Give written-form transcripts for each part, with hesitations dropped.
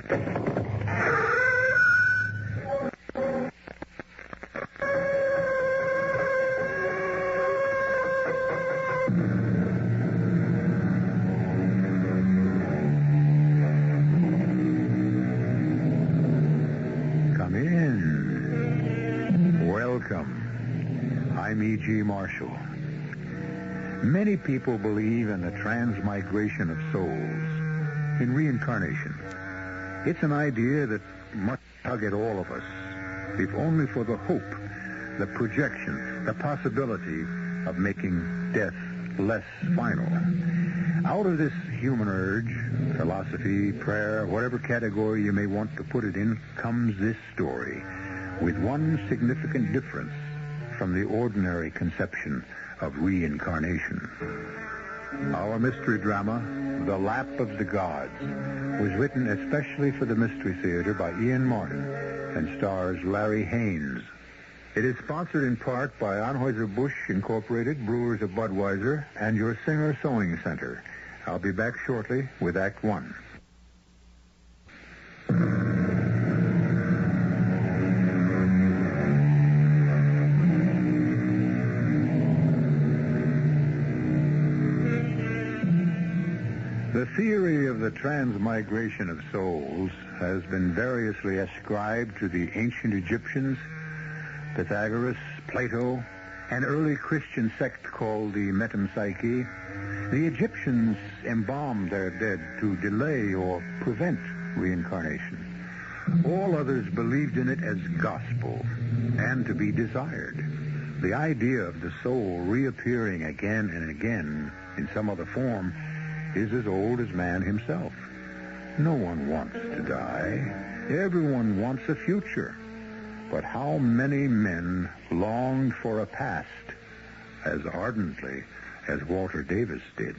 Come in. Welcome. I'm E.G. Marshall. Many people believe in the transmigration of souls, in reincarnation. It's an idea that must tug at all of us, if only for the hope, the projection, the possibility of making death less final. Out of this human urge, philosophy, prayer, whatever category you may want to put it in, comes this story, with one significant difference from the ordinary conception of reincarnation. Our mystery drama, The Lap of the Gods, was written especially for the Mystery Theater by Ian Martin and stars Larry Haynes. It is sponsored in part by Anheuser-Busch Incorporated, Brewers of Budweiser, and your Singer Sewing Center. I'll be back shortly with Act One. The theory of the transmigration of souls has been variously ascribed to the ancient Egyptians, Pythagoras, Plato, an early Christian sect called the Metempsyche. The Egyptians embalmed their dead to delay or prevent reincarnation. All others believed in it as gospel and to be desired. The idea of the soul reappearing again and again in some other form is as old as man himself. No one wants to die. Everyone wants a future. But how many men longed for a past as ardently as Walter Davis did?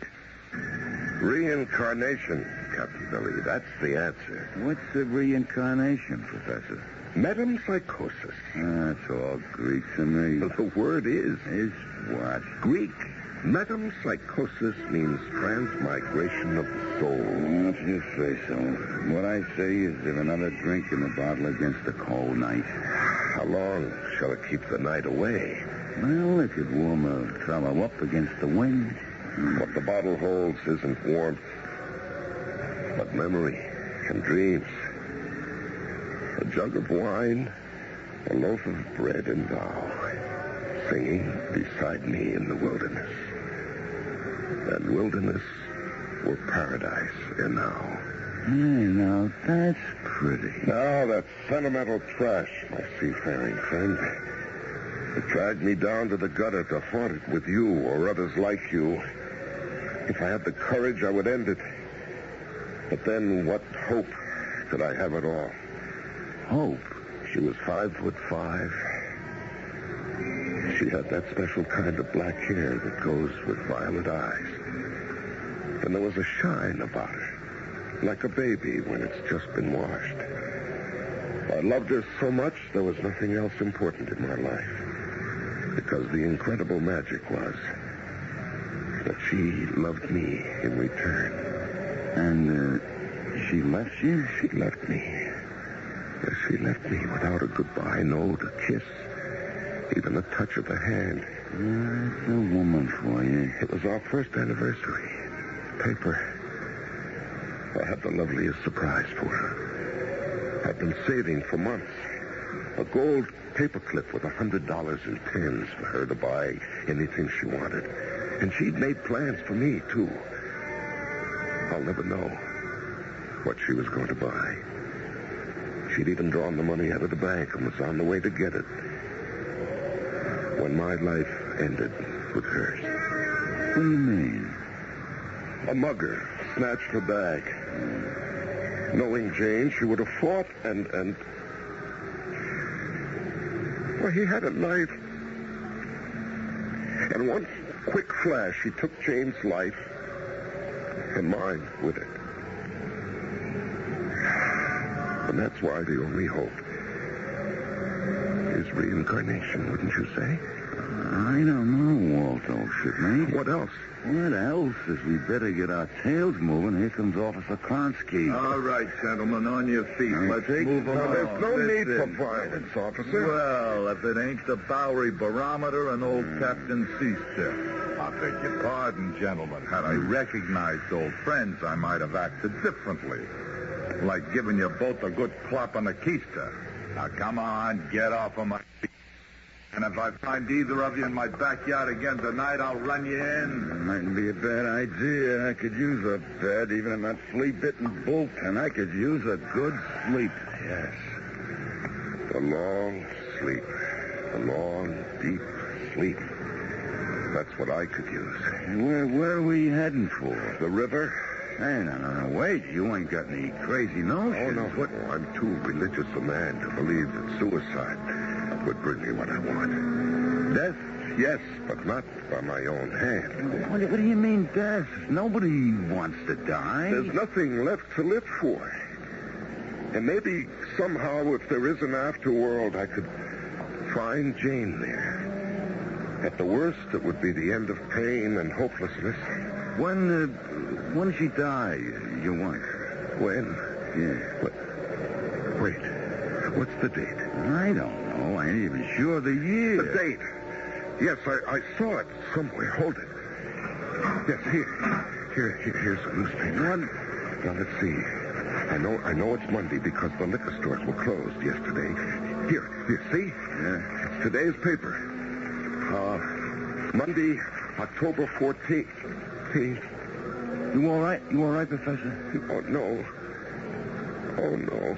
Reincarnation, Captain Billy. That's the answer. What's the reincarnation, Professor? Metempsychosis. That's all Greek to me. The word is. Is what? Greek. Metempsychosis means transmigration of the soul. If you say so. What I say is there another drink in the bottle against the cold night. How long shall it keep the night away? Well, it could warm a fellow up against the wind. What the bottle holds isn't warmth, but memory and dreams. A jug of wine, a loaf of bread and thou, singing beside me in the wilderness. That wilderness were paradise enow. Hey, now, that's pretty. Now, that sentimental trash, my seafaring friend. It dragged me down to the gutter to haunt it with you or others like you. If I had the courage, I would end it. But then what hope could I have at all? Hope? She was 5'5". She had that special kind of black hair that goes with violet eyes. And there was a shine about her, like a baby when it's just been washed. I loved her so much, there was nothing else important in my life. Because the incredible magic was that she loved me in return. And, she left you? She left me. Yes, she left me without a goodbye note, a kiss, even a touch of the hand. That's a woman for you. It was our first anniversary. Paper. I had the loveliest surprise for her. I'd been saving for months. A gold paperclip with $100 in pins for her to buy anything she wanted. And she'd made plans for me, too. I'll never know what she was going to buy. She'd even drawn the money out of the bank and was on the way to get it when my life ended with hers. What do you mean? A mugger snatched her bag. Knowing Jane, she would have fought and... Well, he had a knife. And one quick flash, he took Jane's life and mine with it. And that's why the only hope is reincarnation, wouldn't you say? I don't know, Walt, old shipmate. What else? What else is we better get our tails moving? Here comes Officer Konsky. All right, gentlemen, on your feet. Let's move Now, along. there's no need for Listen. violence, officer. Well, if it ain't the Bowery barometer and old Captain Seastiff. I beg your pardon, gentlemen. Had I recognized old friends, I might have acted differently. Like giving you both a good clap on the keister. Now, come on, get off of my feet. And if I find either of you in my backyard again tonight, I'll run you in. Mightn't be a bad idea. I could use a bed, even in that flea-bitten bullpen. I could use a good sleep. Yes. The long sleep. The long, deep sleep. That's what I could use. Where are we heading for? The river? Hey, no, wait. You ain't got any crazy notions. Oh, no. What? I'm too religious a man to believe that suicide would bring me what I want. Death, yes, but not by my own hand. What do you mean, death? Nobody wants to die. There's nothing left to live for. And maybe somehow, if there is an afterworld, I could find Jane there. At the worst, it would be the end of pain and hopelessness. When she die, your wife? When? Yeah. Wait. What's the date? I don't know. I ain't even sure the year. The date. Yes, I saw it somewhere. Hold it. Yes, here's a newspaper. What? Now, let's see. I know it's Monday because the liquor stores were closed yesterday. Here, see? Yeah. It's today's paper. Monday, October 14th. You all right? You all right, Professor? Oh, no. Oh, no.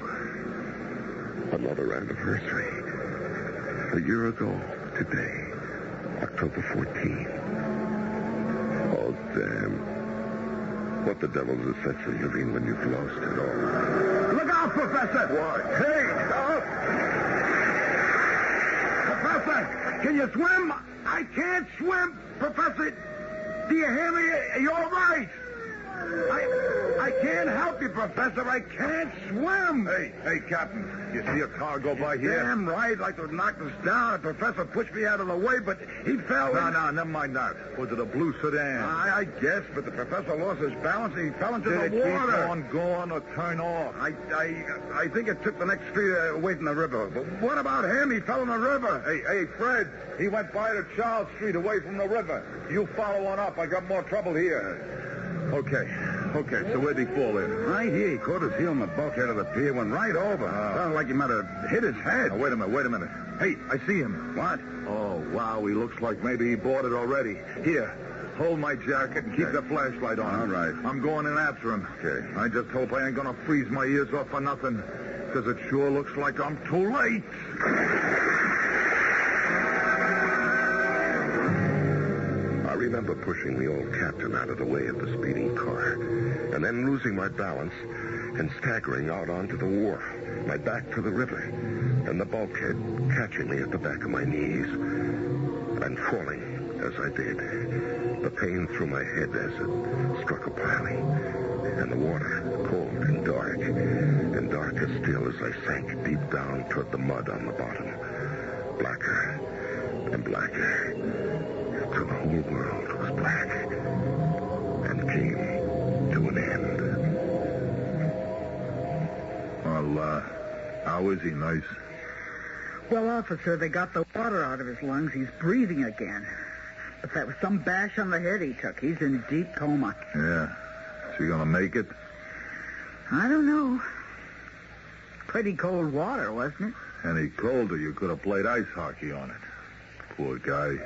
Another anniversary. A year ago today, October 14th. Oh, damn. What the devil's the sense of living when you've lost it all? Look out, Professor! What? Hey, stop! Professor, can you swim? I can't swim, Professor. Do you hear me? Are you all right? I can't help you, Professor. I can't swim. Hey, Captain. You see a car go by here? Damn right. Like to knock us down. The professor pushed me out of the way, but he fell. No, never mind that. Was it a blue sedan? I guess, but the professor lost his balance and he fell into the water. Did it keep on going or turn off? I think it took the next street away from the river. But what about him? He fell in the river. Hey, Fred. He went by to Charles Street away from the river. You follow on up. I got more trouble here. Okay, so where'd he fall in? Right here. He caught his heel in the bulkhead of the pier, went right over. Sounded like he might have hit his head. Now, wait a minute. Hey, I see him. What? Oh, wow, he looks like maybe he bought it already. Here, hold my jacket and keep the flashlight on. All right. I'm going in after him. Okay. I just hope I ain't gonna freeze my ears off for nothing, because it sure looks like I'm too late. I remember pushing the old captain out of the way of the speeding car, and then losing my balance and staggering out onto the wharf, my back to the river, and the bulkhead catching me at the back of my knees, and falling as I did. The pain through my head as it struck a piling, and the water cold and dark as still as I sank deep down toward the mud on the bottom, blacker and blacker, till the whole world was black and came to an end. Well, how is he? Nice? Well, officer, they got the water out of his lungs. He's breathing again. But that was some bash on the head he took. He's in deep coma. Yeah. Is he gonna make it? I don't know. Pretty cold water, wasn't it? Any colder, you could have played ice hockey on it. Poor guy.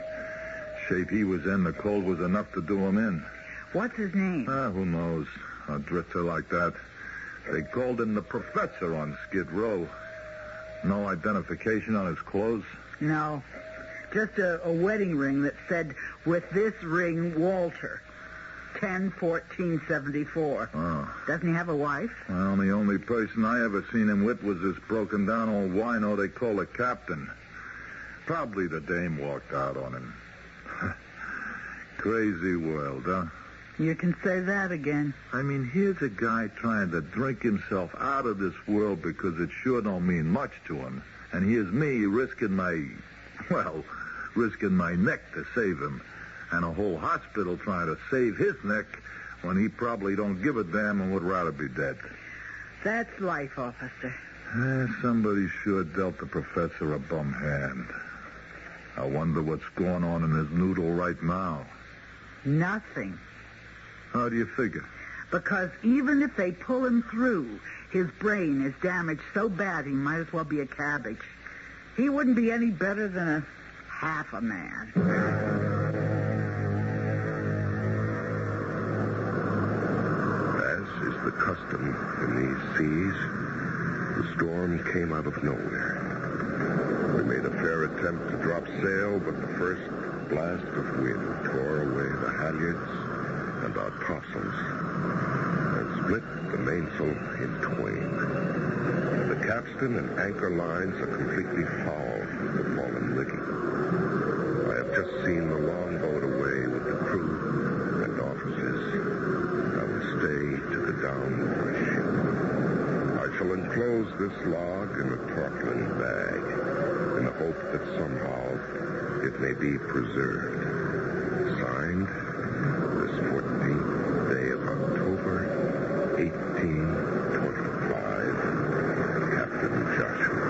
Shape he was in, the cold was enough to do him in. What's his name? Who knows? A drifter like that. They called him the Professor on Skid Row. No identification on his clothes? No. Just a wedding ring that said, "With this ring, Walter. 10/14/74. Oh. Doesn't he have a wife? Well, the only person I ever seen him with was this broken-down old wino they call the captain. Probably the dame walked out on him. Crazy world, huh? You can say that again. I mean, here's a guy trying to drink himself out of this world because it sure don't mean much to him. And here's me risking my risking my neck to save him, and a whole hospital trying to save his neck when he probably don't give a damn and would rather be dead. That's life, officer. Somebody sure dealt the professor a bum hand. I wonder what's going on in his noodle right now. Nothing. How do you figure? Because even if they pull him through, his brain is damaged so bad he might as well be a cabbage. He wouldn't be any better than a half a man. As is the custom in these seas, the storm came out of nowhere. We made a fair attempt to drop sail, but the first blast of wind tore away the halyards and our topsails and split the mainsail in twain. The capstan and anchor lines are completely foul with the fallen rigging. I have just seen the longboat away with the crew and officers. I will stay to go down with the ship. I shall enclose this log in a tarpaulin bag in the hope that somehow it may be preserved. Signed, this 14th day of October, 1825, Captain Joshua.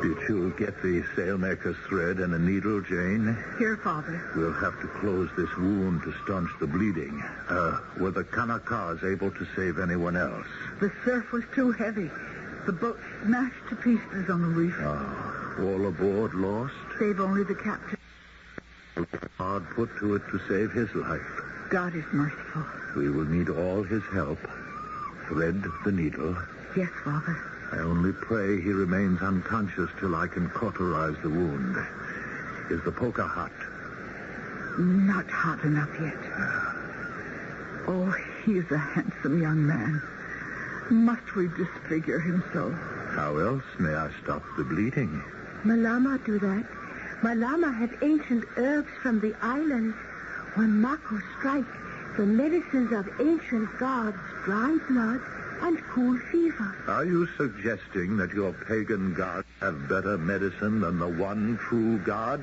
Did you get the sailmaker's thread and a needle, Jane? Here, Father. We'll have to close this wound to staunch the bleeding. Were the Kanakas able to save anyone else? The surf was too heavy. The boat smashed to pieces on the reef. All aboard lost? Save only the captain. Hard put to it to save his life. God is merciful. We will need all his help. Thread the needle. Yes, Father. I only pray he remains unconscious till I can cauterize the wound. Is the poker hot? Not hot enough yet. Oh, he is a handsome young man. Must we disfigure him so? How else may I stop the bleeding? Malama do that. Malama have ancient herbs from the islands. When Mako strike, the medicines of ancient gods, dry blood and cool fever. Are you suggesting that your pagan gods have better medicine than the one true God?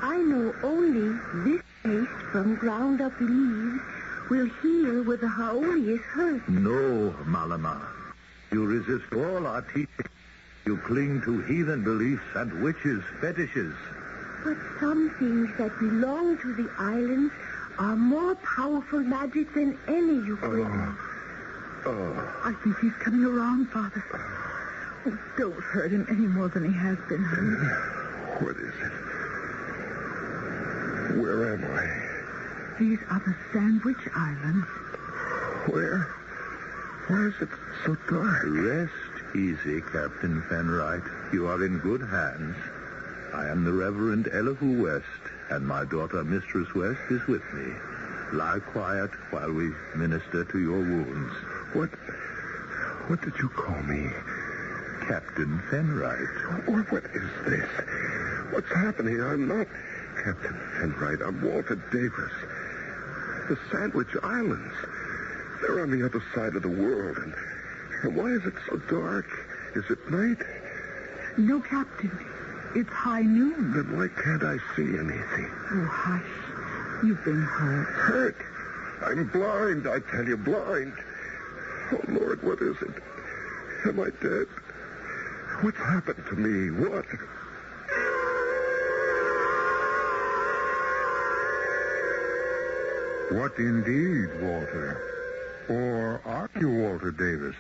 I know only this paste from ground up leaves will heal with the holiest herbs. No, Malama. You resist all our teaching. You cling to heathen beliefs and witches' fetishes. But some things that belong to the islands are more powerful magic than any you bring. I think he's coming around, Father. Oh, don't hurt him any more than he has been hurt. What is it? Where am I? These are the Sandwich Islands. Where? Why is it so dark? Rest easy, Captain Fenright. You are in good hands. I am the Reverend Elihu West, and my daughter, Mistress West, is with me. Lie quiet while we minister to your wounds. What did you call me? Captain Fenright. What is this? What's happening? I'm not Captain Fenright. I'm Walter Davis. The Sandwich Islands. They're on the other side of the world. And why is it so dark? Is it night? No, Captain. It's high noon. Then why can't I see anything? Oh, hush. You've been hurt. Hurt? I'm blind, I tell you, blind. Oh, Lord, what is it? Am I dead? What's happened to me? What? What indeed, Walter? Or are you Walter Davis,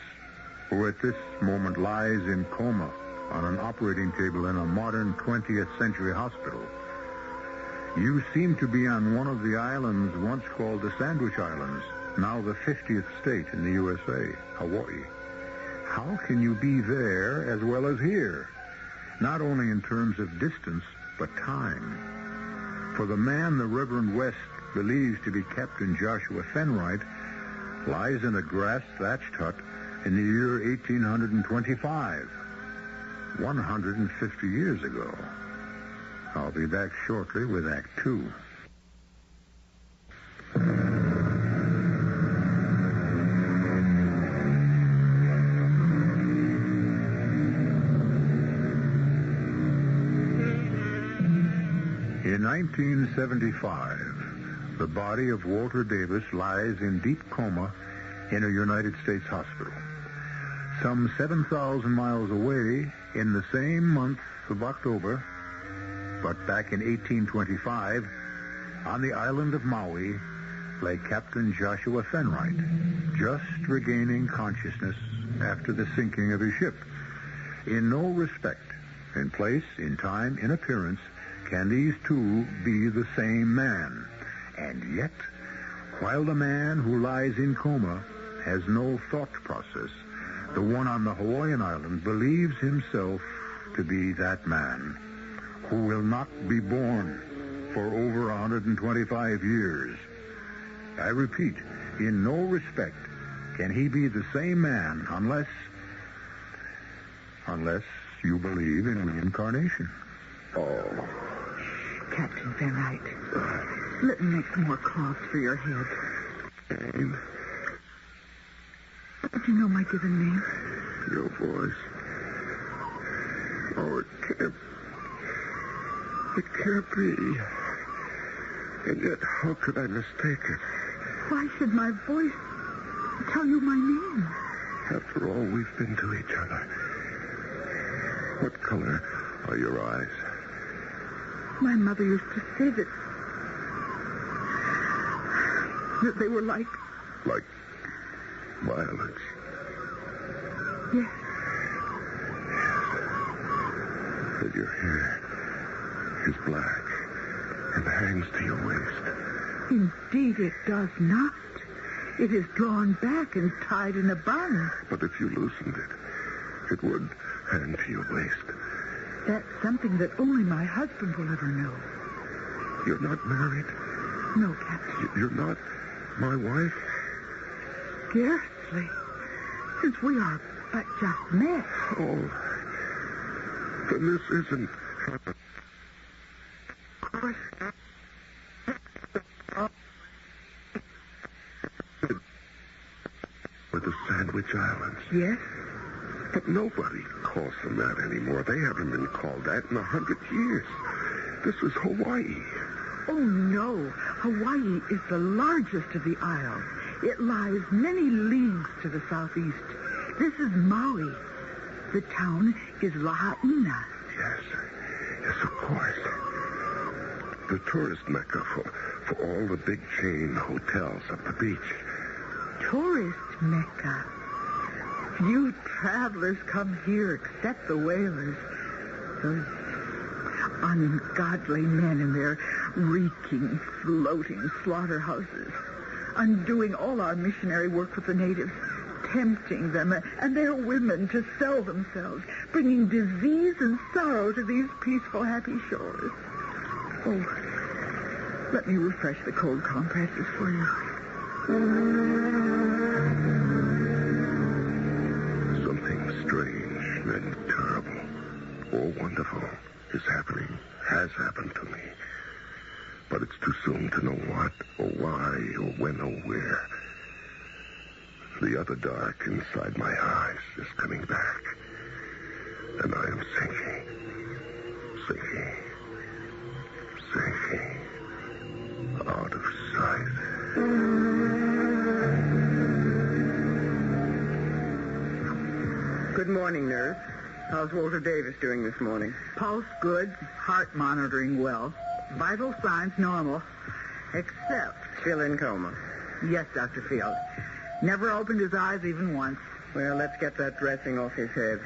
who at this moment lies in coma on an operating table in a modern 20th century hospital? You seem to be on one of the islands once called the Sandwich Islands, now the 50th state in the USA, Hawaii. How can you be there as well as here? Not only in terms of distance, but time. For the man the Reverend West believes to be Captain Joshua Fenright lies in a grass-thatched hut in the year 1825, 150 years ago. I'll be back shortly with Act Two. In 1975, the body of Walter Davis lies in deep coma in a United States hospital. Some 7,000 miles away, in the same month of October, but back in 1825, on the island of Maui, lay Captain Joshua Fenwright, just regaining consciousness after the sinking of his ship. In no respect, in place, in time, in appearance, can these two be the same man? And yet, while the man who lies in coma has no thought process, the one on the Hawaiian island believes himself to be that man, who will not be born for over 125 years. I repeat, in no respect can he be the same man unless you believe in reincarnation. Oh. Captain Fenwright, let me make some more cloths for your head. Jane, Do you know my given name? your voice. Oh, it can't be. And yet, how could I mistake it? Why should my voice tell you my name? After all we've been to each other. What color are your eyes? My mother used to say that they were like... Like violets. Yes. And your hair is black and hangs to your waist. Indeed, it does not. It is drawn back and tied in a bun. But if you loosened it, it would hang to your waist. That's something that only my husband will ever know. You're not married? No, Captain. You're not my wife? Scarcely. Since we are but just met. Oh, then this isn't... Of course. With the Sandwich Islands. Yes? But nobody calls them that anymore. They haven't been called that in 100 years. This was Hawaii. Oh, no. Hawaii is the largest of the isles. It lies many leagues to the southeast. This is Maui. The town is Lahaina. Yes, of course. The tourist mecca for all the big chain hotels up the beach. Tourist Mecca. Few travelers come here except the whalers. Those ungodly men in their reeking, floating slaughterhouses, undoing all our missionary work with the natives, tempting them and their women to sell themselves, bringing disease and sorrow to these peaceful, happy shores. Oh, let me refresh the cold compresses for you. Something strange and terrible, or wonderful, has happened to me. But it's too soon to know what, or why, or when, or where. The other dark inside my eyes is coming back. And I am sinking, out of sight. Good morning, nurse. How's Walter Davis doing this morning? Pulse good, heart monitoring well. Vital signs normal. Except... Still in coma. Yes, Dr. Field. Never opened his eyes even once. Well, let's get that dressing off his head.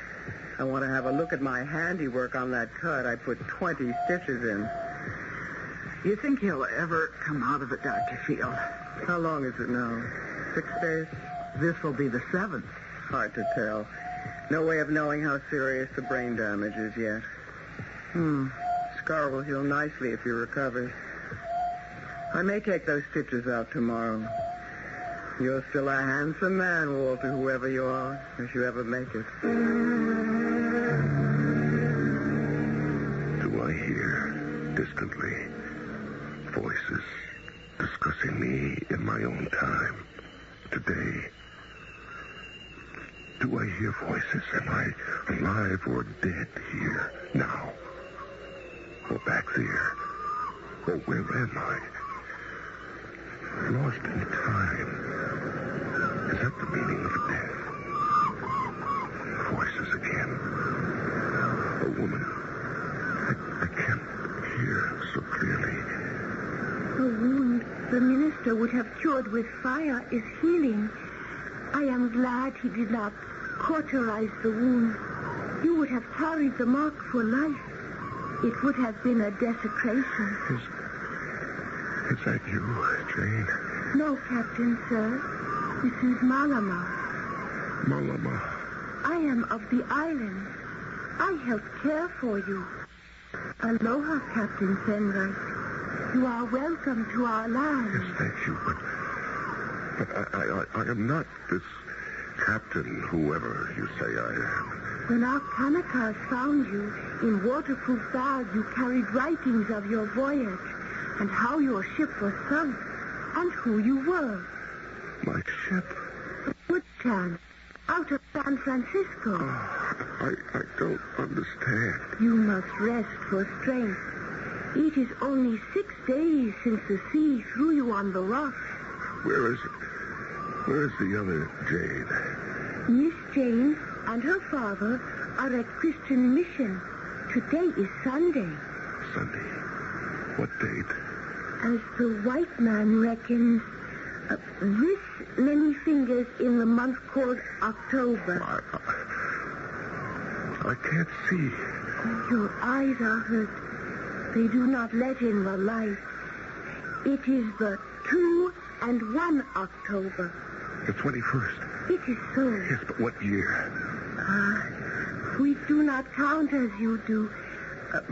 I want to have a look at my handiwork on that cut. I put 20 stitches in. You think he'll ever come out of it, Dr. Field? How long is it now? 6 days? This will be the 7th. Hard to tell. No way of knowing how serious the brain damage is yet. Scar will heal nicely if he recovers. I may take those stitches out tomorrow. You're still a handsome man, Walter, whoever you are, if you ever make it. Do I hear, distantly, voices discussing me in my own time, today? Do I hear voices? Am I alive or dead here, now? Or back there, Oh, where am I? Lost in time. Is that the meaning of death? Voices again. A woman. I can't hear so clearly. The wound the minister would have cured with fire is healing. I am glad he did not cauterize the wound. You would have carried the mark for life. It would have been a desecration. Is that you, Jane? No, Captain, sir. This is Malama. Malama. I am of the island. I help care for you. Aloha, Captain Fenright. You are welcome to our land. Yes, thank you, but I am not this captain, whoever you say I am. When our Kanakas found you, in waterproof bags you carried writings of your voyage and how your ship was sunk and who you were. My ship? The Woodchan, out of San Francisco. Oh, I don't understand. You must rest for strength. It is only 6 days since the sea threw you on the rocks. Where is it? Where is the other Jane? Miss Jane and her father are at Christian Mission. Today is Sunday. Sunday? What date? As the white man reckons, this many fingers in the month called October. I can't see. Oh, your eyes are hurt. They do not let in the light. It is the 2 and 1 October. The 21st? It is so. Yes, but what year? We do not count as you do.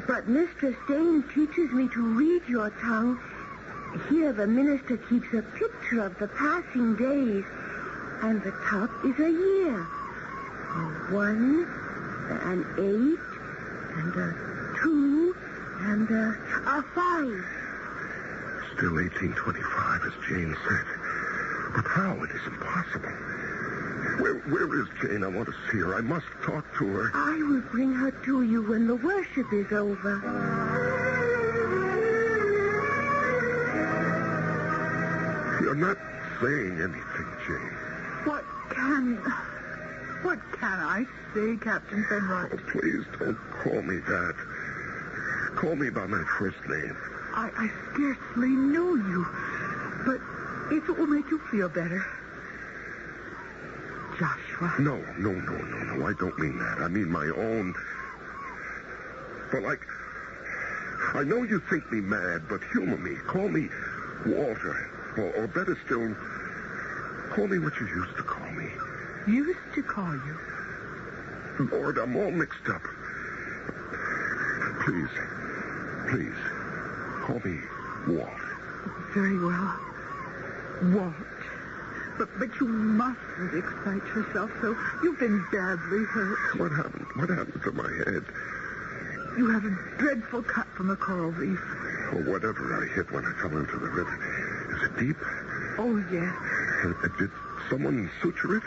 But Mistress Dane teaches me to read your tongue. Here the minister keeps a picture of the passing days. And the top is a year. A 1, an 8, and a 2, and a 5. Still 1825, as Jane said. But how? It is impossible. Where is Jane? I want to see her. I must talk to her. I will bring her to you when the worship is over. You're not saying anything, Jane. What can I say, Captain Fenright? Oh, please don't call me that. Call me by my first name. I scarcely know you, but if it will make you feel better. Joshua. No. I don't mean that. I mean my own. Well, I know you think me mad, but humor me. Call me Walter. Or better still, call me what you used to call me. Used to call you? Lord, I'm all mixed up. Please, call me Walt. Very well. Walt. But you mustn't excite yourself so. You've been badly hurt. What happened? What happened to my head? You have a dreadful cut from a coral reef. Or whatever I hit when I fell into the river. Is it deep? Oh, yes. Did someone suture it?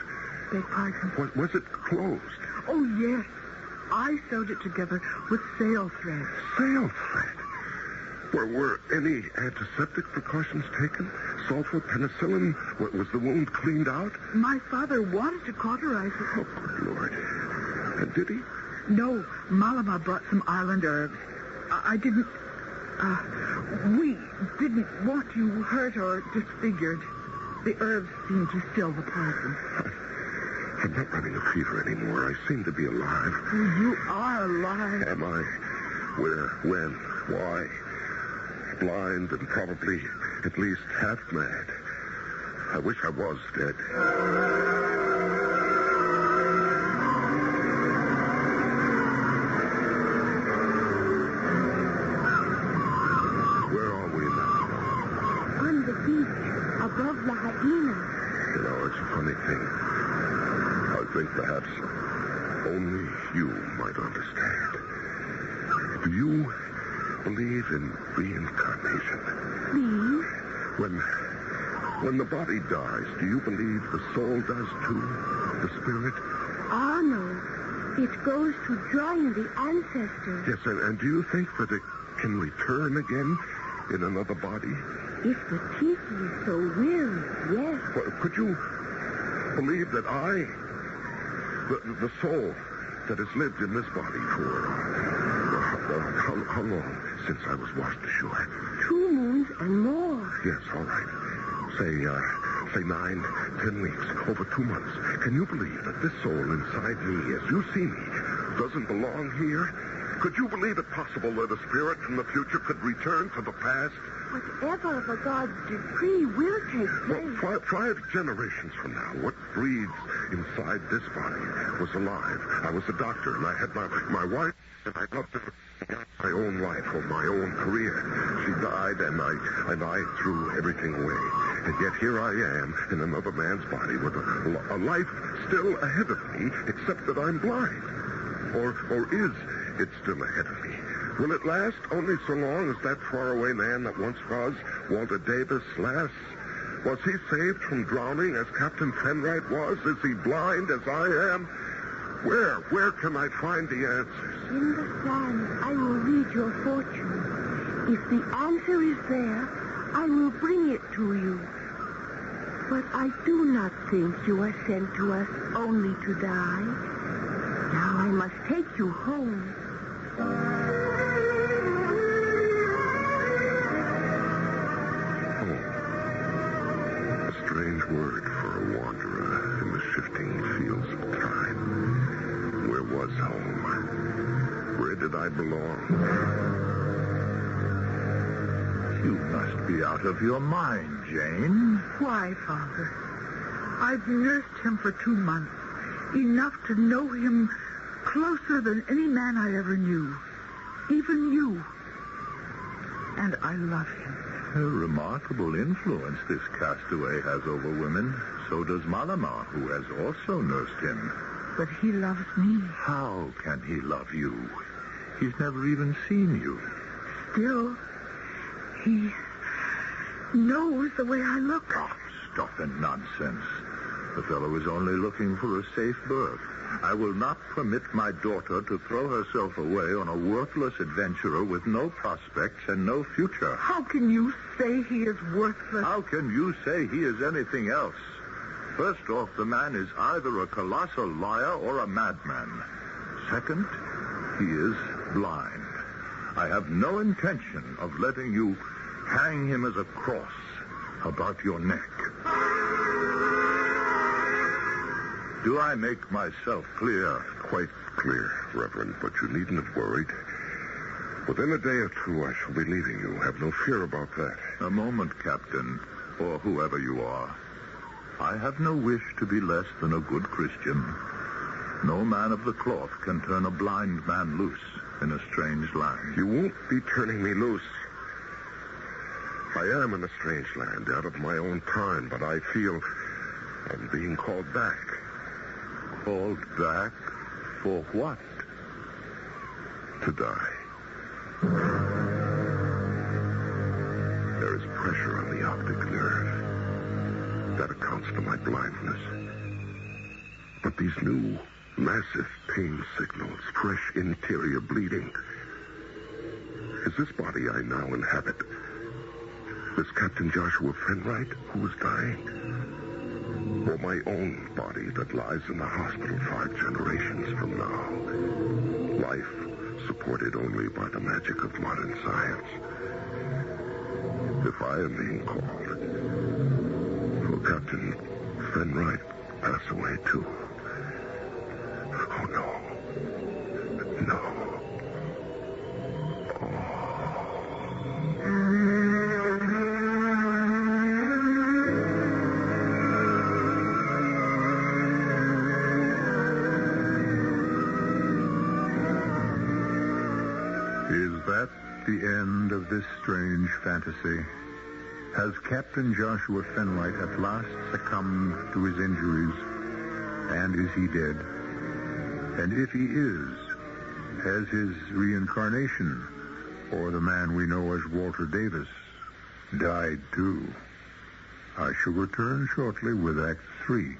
Beg pardon? Was it closed? Oh, yes. I sewed it together with sail thread. Sail thread? Were any antiseptic precautions taken? Sulfur, penicillin? Was the wound cleaned out? My father wanted to cauterize it. Oh, good Lord. And did he? No. Malama brought some island herbs. I didn't... we didn't want you hurt or disfigured. The herbs seemed to still the poison. I'm not running a fever anymore. I seem to be alive. Oh, you are alive. Am I? Where? When? Why? Blind and probably at least half mad. I wish I was dead. Where are we now? On the beach, above Lahaina. You know, it's a funny thing. I think perhaps only you might understand. Do you believe in reincarnation? Please? When the body dies, do you believe the soul does too? The spirit? Ah, no. It goes to join the ancestors. Yes, and do you think that it can return again in another body? If the teachers so will, yes. Well, could you believe that I, the soul that has lived in this body for how long since I was washed ashore? 2 moons and more. Yes, all right. Say 9, 10 weeks, over 2 months. Can you believe that this soul inside me, as you see me, doesn't belong here? Could you believe it possible that a spirit from the future could return to the past? Whatever the God's decree will take place. Well, 5 generations from now, what breathes inside this body was alive. I was a doctor, and I had my wife, and I loved her. My own life or my own career. She died, and I threw everything away. And yet here I am in another man's body with a life still ahead of me, except that I'm blind. Or is it still ahead of me? Will it last only so long as that faraway man that once was, Walter Davis, lasts? Was he saved from drowning as Captain Fenright was? Is he blind as I am? Where can I find the answers? In the sand, I will read your fortune. If the answer is there, I will bring it to you. But I do not think you are sent to us only to die. Now I must take you home. Home. A strange word for a wanderer in the shifting fields of time. Where was home? Where did I belong? You must be out of your mind, Jane. Why, Father? I've nursed him for 2 months. Enough to know him closer than any man I ever knew. Even you. And I love him. A remarkable influence this castaway has over women. So does Malama, who has also nursed him. But he loves me. How can he love you? He's never even seen you. Still, he knows the way I look. Oh, stuff and nonsense. The fellow is only looking for a safe berth. I will not permit my daughter to throw herself away on a worthless adventurer with no prospects and no future. How can you say he is worthless? How can you say he is anything else? First off, the man is either a colossal liar or a madman. Second, he is blind. I have no intention of letting you hang him as a cross about your neck. Do I make myself clear? Quite clear, Reverend, but you needn't have worried. Within a day or 2, I shall be leaving you. Have no fear about that. A moment, Captain, or whoever you are. I have no wish to be less than a good Christian. No man of the cloth can turn a blind man loose in a strange land. You won't be turning me loose. I am in a strange land, out of my own time, but I feel I'm being called back. Called back? For what? To die. There is pressure on the optic nerve. That accounts for my blindness. But these new, massive pain signals, fresh interior bleeding. Is this body I now inhabit this Captain Joshua Fenright who is dying? Or my own body that lies in the hospital 5 generations from now? Life supported only by the magic of modern science. If I am being called, will Captain Fenright pass away too? Oh, no. No. Is that the end of this strange fantasy? Has Captain Joshua Fenright at last succumbed to his injuries? And is he dead? And if he is, has his reincarnation, or the man we know as Walter Davis, died too? I shall return shortly with Act 3.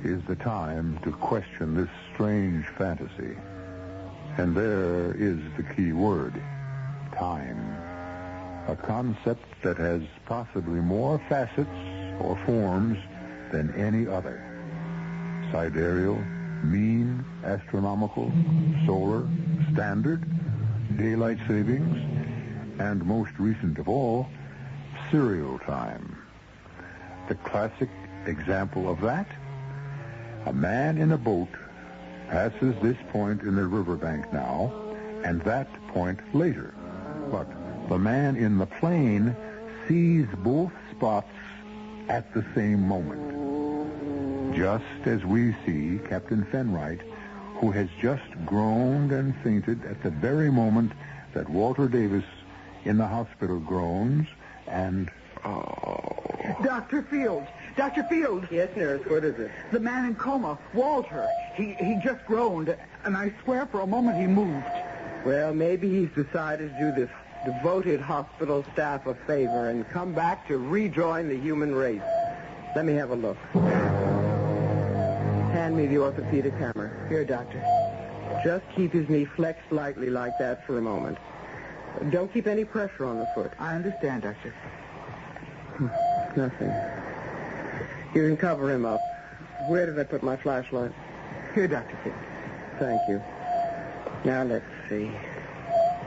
is the time to question this strange fantasy. And there is the key word, time. A concept that has possibly more facets or forms than any other. Sidereal, mean, astronomical, solar, standard, daylight savings, and most recent of all, serial time. The classic example of that, a man in a boat passes this point in the riverbank now, and that point later. But the man in the plane sees both spots at the same moment. Just as we see Captain Fenright, who has just groaned and fainted at the very moment that Walter Davis in the hospital groans and... Dr. Field! Dr. Field! Yes, nurse, what is it? The man in coma, Walter. He just groaned, and I swear for a moment he moved. Well, maybe he's decided to do this devoted hospital staff a favor and come back to rejoin the human race. Let me have a look. Hand me the orthopedic hammer. Here, doctor. Just keep his knee flexed slightly like that for a moment. Don't keep any pressure on the foot. I understand, doctor. Nothing. You can cover him up. Where did I put my flashlight? Here, Dr. Field. Thank you. Now, let's see.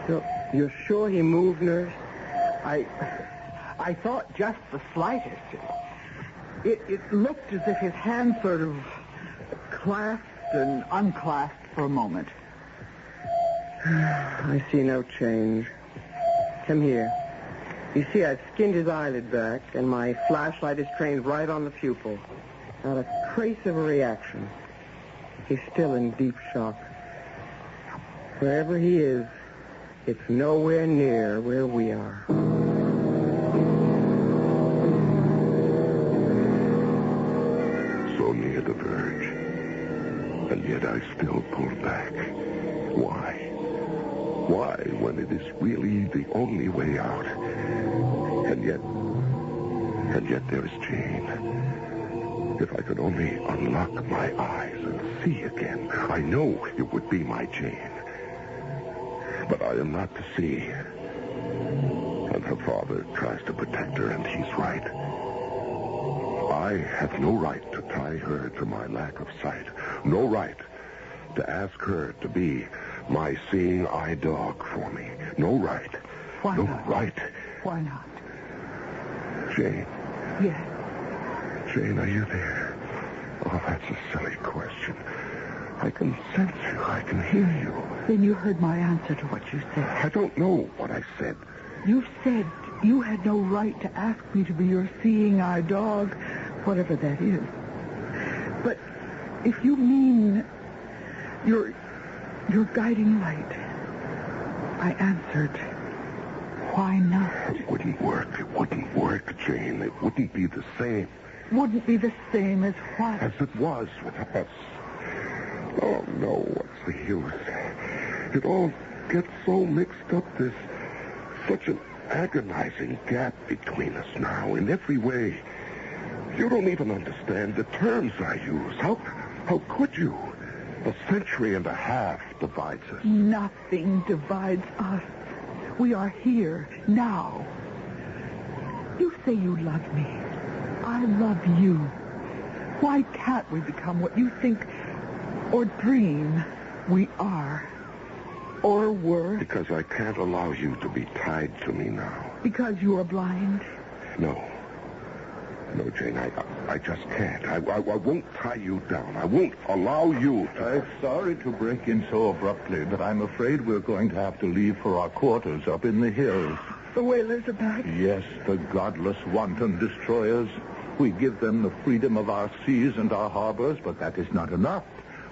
So, you're sure he moved, nurse? I thought just the slightest. It looked as if his hand sort of clasped and unclasped for a moment. I see no change. Come here. You see, I've skinned his eyelid back, and my flashlight is trained right on the pupil. Not a trace of a reaction. He's still in deep shock. Wherever he is, it's nowhere near where we are. So near the verge. And yet I still pull back. Why? Why, when it is really the only way out? And yet there is Jane. If I could only unlock my eyes and see again, I know it would be my Jane. But I am not to see. And her father tries to protect her, and he's right. I have no right to tie her to my lack of sight. No right to ask her to be my seeing eye dog for me. No right. Why no not? right. Why not? Jane. Yes. Jane, are you there? Oh, that's a silly question. I can sense you. I can hear you. Then you heard my answer to what you said. I don't know what I said. You said you had no right to ask me to be your seeing eye dog, whatever that is. But if you mean your guiding light, I answered, why not? It wouldn't work. It wouldn't work, Jane. It wouldn't be the same. Wouldn't be the same as what? As it was with us. Oh, no, what's the use? It all gets so mixed up. There's such an agonizing gap between us now in every way. You don't even understand the terms I use. How could you? A century and a half divides us. Nothing divides us. We are here, now. You say you love me. I love you. Why can't we become what you think or dream we are or were? Because I can't allow you to be tied to me now. Because you are blind? No. No, Jane, I just can't. I won't tie you down. I won't allow you to... I'm sorry to break in so abruptly, but I'm afraid we're going to have to leave for our quarters up in the hills. The whalers are back? Yes, the godless, wanton destroyers. We give them the freedom of our seas and our harbors, but that is not enough.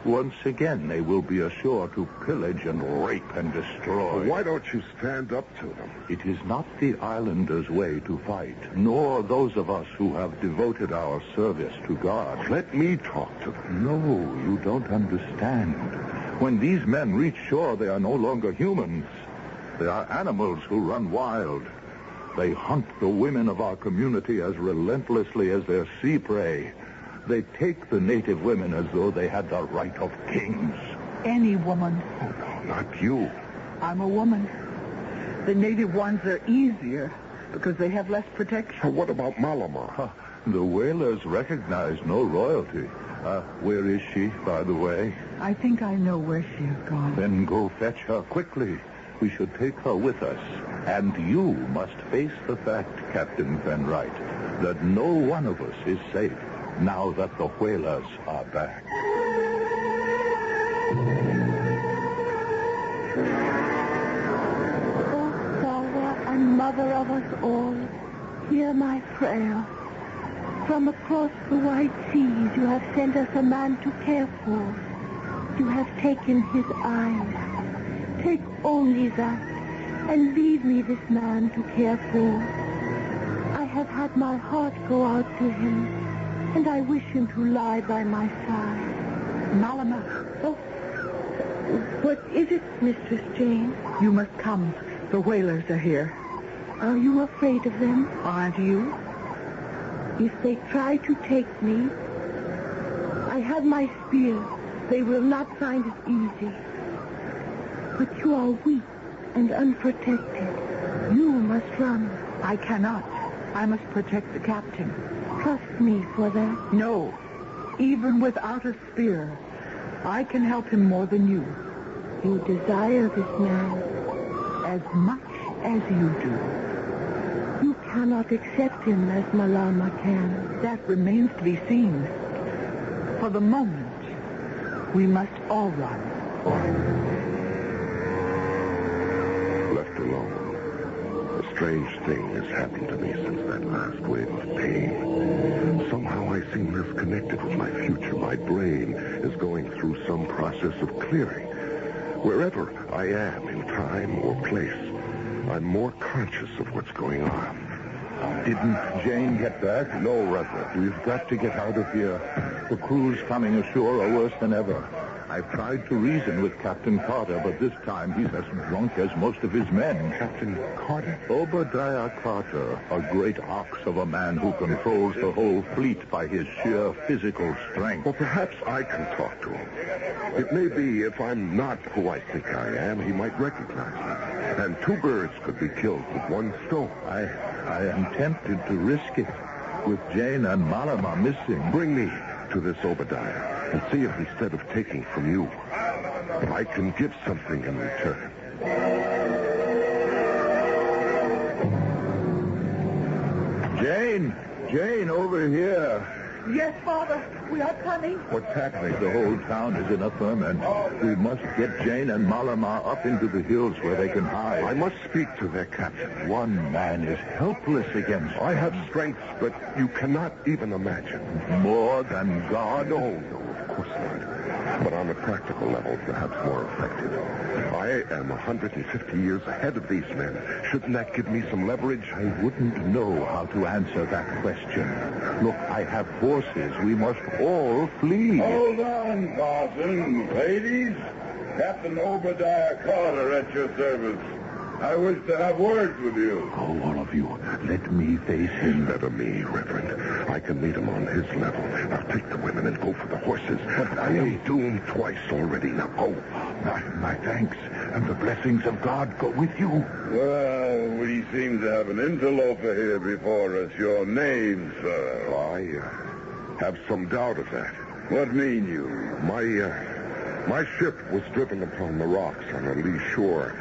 Once again, they will be ashore to pillage and rape and destroy. Why don't you stand up to them? It is not the islanders' way to fight, nor those of us who have devoted our service to God. Let me talk to them. No, you don't understand. When these men reach shore, they are no longer humans. They are animals who run wild. They hunt the women of our community as relentlessly as their sea prey. They take the native women as though they had the right of kings. Any woman. Oh, no, not you. I'm a woman. The native ones are easier because they have less protection. What about Malamar? The whalers recognize no royalty. Where is she, by the way? I think I know where she has gone. Then go fetch her quickly. We should take her with us. And you must face the fact, Captain Fenright, that no one of us is safe now that the whalers are back. Oh, Father and Mother of us all, hear my prayer. From across the wide seas you have sent us a man to care for. You have taken his eyes. Take only that, and leave me this man to care for. I have had my heart go out to him, and I wish him to lie by my side. Malamar. Oh, what is it, Mistress Jane? You must come. The whalers are here. Are you afraid of them? Aren't you? If they try to take me, I have my spear. They will not find it easy. But you are weak and unprotected. You must run. I cannot. I must protect the captain. Trust me for that. No. Even without a spear, I can help him more than you. You desire this man. As much as you do. You cannot accept him as Malama can. That remains to be seen. For the moment, we must all run. Left alone, a strange thing has happened to me since that last wave of pain. Somehow I seem less connected with my future. My brain is going through some process of clearing. Wherever I am in time or place, I'm more conscious of what's going on. Didn't Jane get back? No, Rutherford. We've got to get out of here. The crews coming ashore are worse than ever. I've tried to reason with Captain Carter, but this time he's as drunk as most of his men. Captain Carter? Obadiah Carter, a great ox of a man who controls the whole fleet by his sheer physical strength. Well, perhaps I can talk to him. It may be if I'm not who I think I am, he might recognize me. And two birds could be killed with one stone. I am tempted to risk it. With Jane and Malama missing. Bring me to this Obadiah and see if instead of taking from you, I can give something in return. Jane, over here. Yes, Father. We are coming. What's happening? The whole town is in a ferment. We must get Jane and Malamar up into the hills where they can hide. I must speak to their captain. One man is helpless against I have strength, but you cannot even imagine. more than God. No, of course not. But on a practical level, perhaps more effective. I am 150 years ahead of these men. Shouldn't that give me some leverage? I wouldn't know how to answer that question. Look, I have horses. We must all flee. Hold on, Carson. Ladies, Captain Obadiah Carter at your service. I wish to have words with you. Go, all of you. Let me face him. Better me, Reverend. I can meet him on his level. Now take the women and go for the horses. But I am doomed twice already. Now go. My thanks and the blessings of God go with you. Well, we seem to have an interloper here before us. Your name, sir? I have some doubt of that. What mean you? My ship was driven upon the rocks on a lee shore,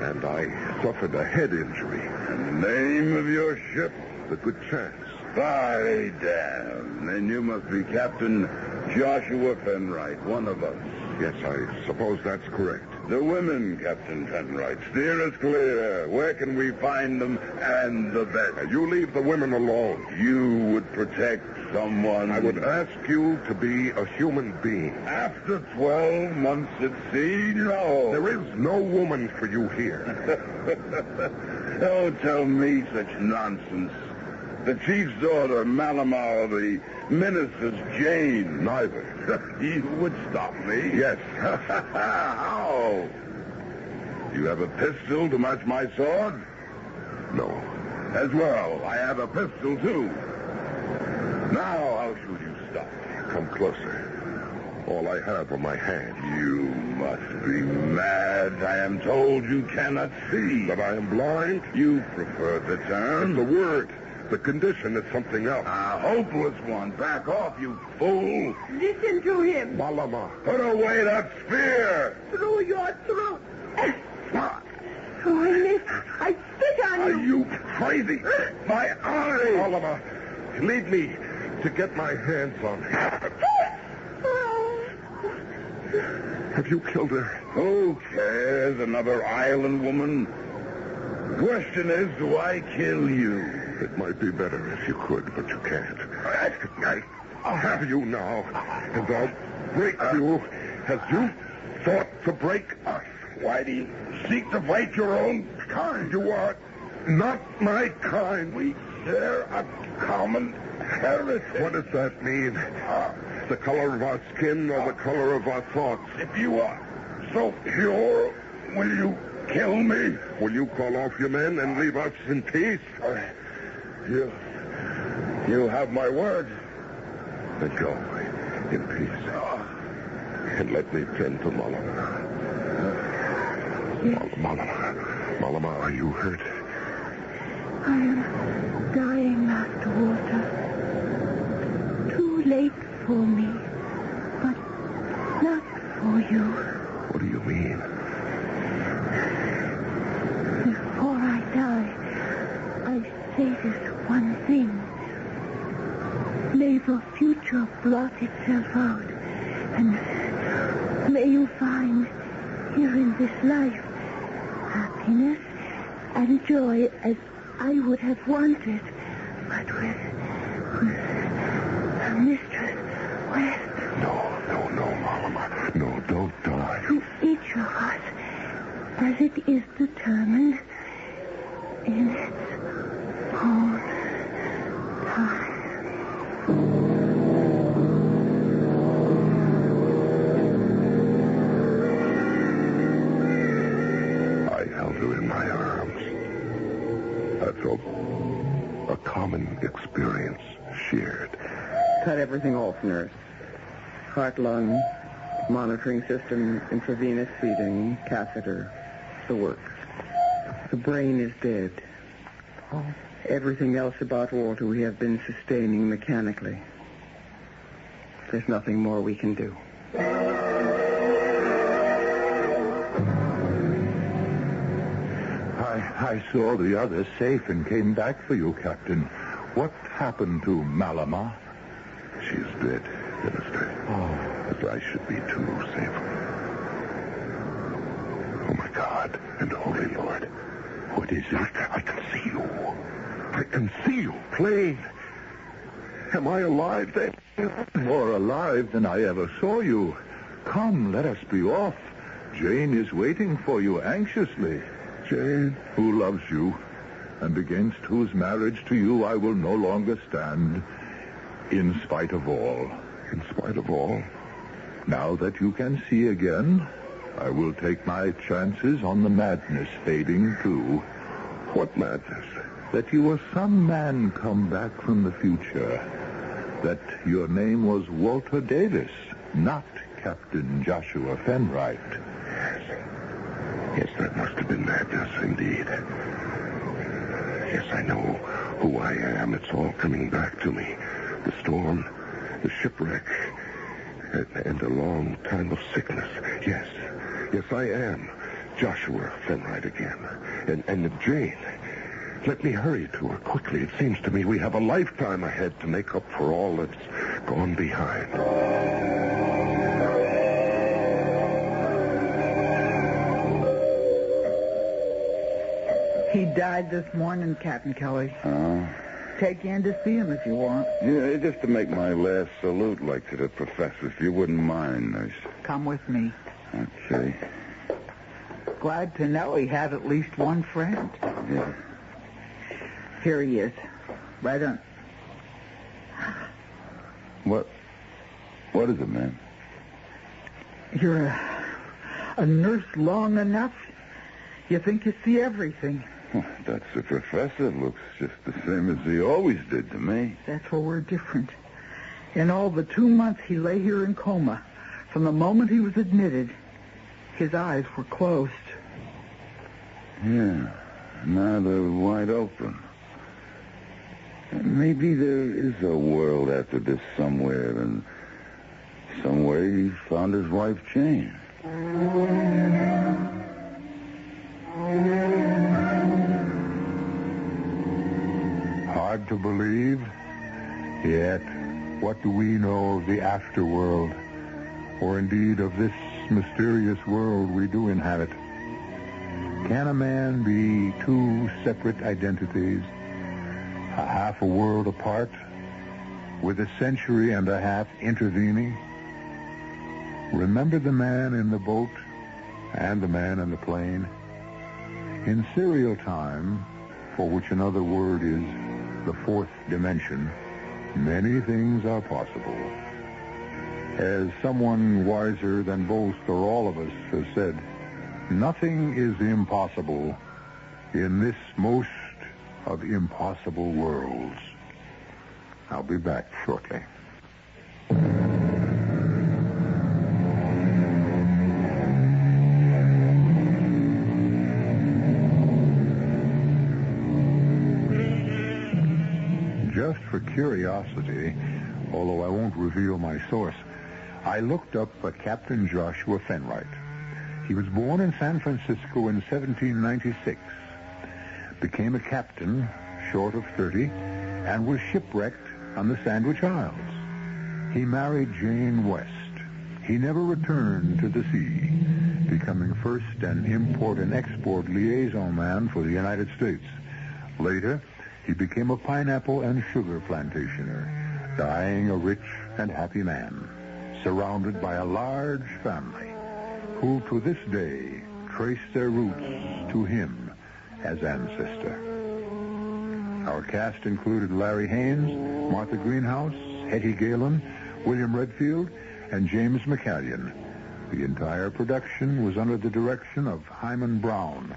and I suffered a head injury. And the name of your ship? The Good Chance. By damn. Then you must be Captain Joshua Fenright, one of us. Yes, I suppose that's correct. The women, Captain Fenright. Steer us clear. Where can we find them? And the best. You leave the women alone. You would protect someone. I would ask you to be a human being. After 12 months at sea? No. There is no woman for you here. Don't tell me such nonsense. The chief's daughter, Malamar, the minister's Jane. Neither. You would stop me? Yes. How? You have a pistol to match my sword? No. As well, I have a pistol, too. Now I'll will you stop? Come closer. All I have are my hands. You must be mad. I am told you cannot see. That I am blind? You prefer the term. It's a word. The condition is something else. A hopeless one. Back off, you fool. Listen to him. Malama. Put away that spear. Through your throat. Oh, I spit on Are you. you crazy? My eye. Malama, lead me to get my hands on her. Have you killed her? Who cares? Another island woman. The question is, do I kill you? It might be better if you could, but you can't. I'll have you now, and I'll break you as you thought to break us. Why do you seek to fight your own kind? You are not my kind. We share a common heritage. What does that mean? The color of our skin or the color of our thoughts? If you are so pure, will you kill me? Will you call off your men and leave us in peace? You have my word. Then go in peace. And let me tend to Malama. Malama, are you hurt? I am dying, Master Walter. Too late for me, but not for you. What do you mean? Before I die, I say this one thing. May the future blot itself out, and may you find here in this life happiness and joy as I would have wanted, but with Mistress West. No, Malama. No, don't die. To each of us, as it is determined in its own time. I held her in my arms. I felt a common experience shared. Cut everything off, nurse. Heart, lung, monitoring system, intravenous feeding, catheter, the works. The brain is dead. Everything else about Walter we have been sustaining mechanically. There's nothing more we can do. I saw the others safe and came back for you, Captain. What happened to Malama? She's dead, Minister. As I should be too, save her. Oh, my God and Holy Lord. What is it? I can see you. I can see you plain. Am I alive then? More alive than I ever saw you. Come, let us be off. Jane is waiting for you anxiously. Jane? Who loves you, and against whose marriage to you I will no longer stand, in spite of all. In spite of all? Now that you can see again, I will take my chances on the madness fading too. What madness? That you were some man come back from the future. That your name was Walter Davis, not Captain Joshua Fenright. Yes, that must have been madness, indeed. Yes, I know who I am. It's all coming back to me. The storm, the shipwreck, and a long time of sickness. Yes, I am Joshua Fenright again. And Jane, let me hurry to her quickly. It seems to me we have a lifetime ahead to make up for all that's gone behind. He died this morning, Captain Kelly. Oh? Take you in to see him if you want. Yeah, just to make my last salute like to the professor, if you wouldn't mind, nurse. Come with me. Okay. Glad to know he had at least one friend. Yeah. Here he is. Right on. What is it, man? You're a nurse long enough. You think you see everything. That's the professor. Looks just the same as he always did to me. That's where we're different. In all the 2 months he lay here in coma, from the moment he was admitted, his eyes were closed. Yeah, now they're wide open. Maybe there is a world after this somewhere, and somewhere he found his wife, Jane. Hard to believe, yet what do we know of the afterworld, or indeed of this mysterious world we do inhabit? Can a man be two separate identities, a half a world apart, with a century and a half intervening? Remember the man in the boat and the man in the plane? In serial time, for which another word is the fourth dimension, many things are possible. As someone wiser than both or all of us has said, nothing is impossible in this most of impossible worlds. I'll be back shortly. Just for curiosity, although I won't reveal my source, I looked up Captain Joshua Fenright. He was born in San Francisco in 1796, became a captain short of 30, and was shipwrecked on the Sandwich Isles. He married Jane West. He never returned to the sea, becoming first an import and export liaison man for the United States. Later, he became a pineapple and sugar plantationer, dying a rich and happy man, surrounded by a large family, who to this day trace their roots to him as ancestor. Our cast included Larry Haynes, Martha Greenhouse, Hetty Galen, William Redfield, and James McCallion. The entire production was under the direction of Hyman Brown.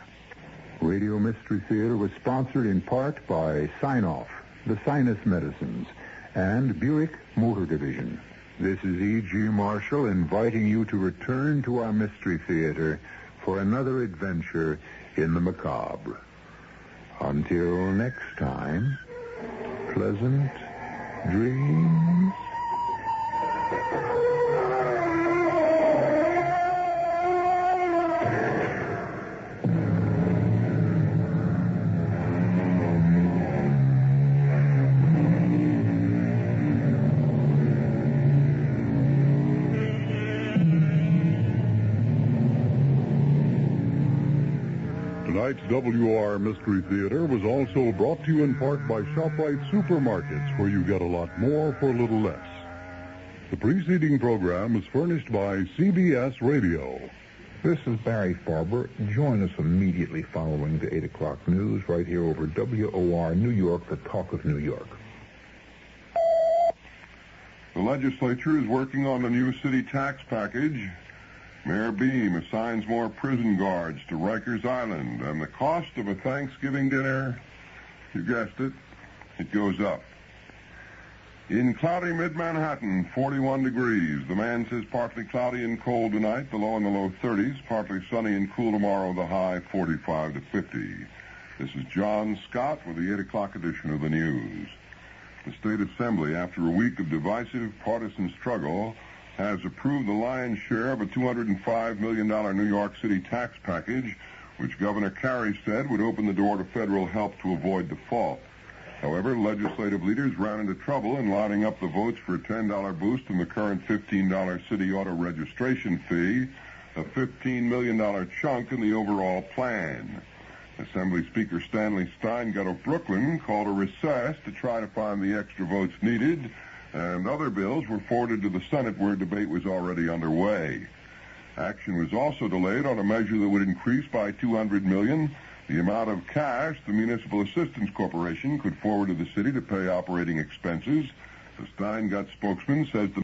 Radio Mystery Theater was sponsored in part by Sign-Off, the Sinus Medicines, and Buick Motor Division. This is E.G. Marshall inviting you to return to our Mystery Theater for another adventure in the macabre. Until next time, pleasant dreams. Tonight's WR Mystery Theater was also brought to you in part by ShopRite Supermarkets, where you get a lot more for a little less. The preceding program is furnished by CBS Radio. This is Barry Farber. Join us immediately following the 8 o'clock news right here over WOR New York, the talk of New York. The legislature is working on the new city tax package. Mayor Beam assigns more prison guards to Rikers Island, and the cost of a Thanksgiving dinner, you guessed it, it goes up. In cloudy mid-Manhattan, 41 degrees. The man says partly cloudy and cold tonight, the low in the low 30s, partly sunny and cool tomorrow, the high 45 to 50. This is John Scott with the 8 o'clock edition of the news. The State Assembly, after a week of divisive partisan struggle, has approved the lion's share of a $205 million New York City tax package, which Governor Carey said would open the door to federal help to avoid default. However, legislative leaders ran into trouble in lining up the votes for a $10 boost in the current $15 city auto registration fee, a $15 million chunk in the overall plan. Assembly Speaker Stanley Stein got of Brooklyn called a recess to try to find the extra votes needed, and other bills were forwarded to the Senate where debate was already underway. Action was also delayed on a measure that would increase by $200 million the amount of cash the Municipal Assistance Corporation could forward to the city to pay operating expenses. The Steingart spokesman says the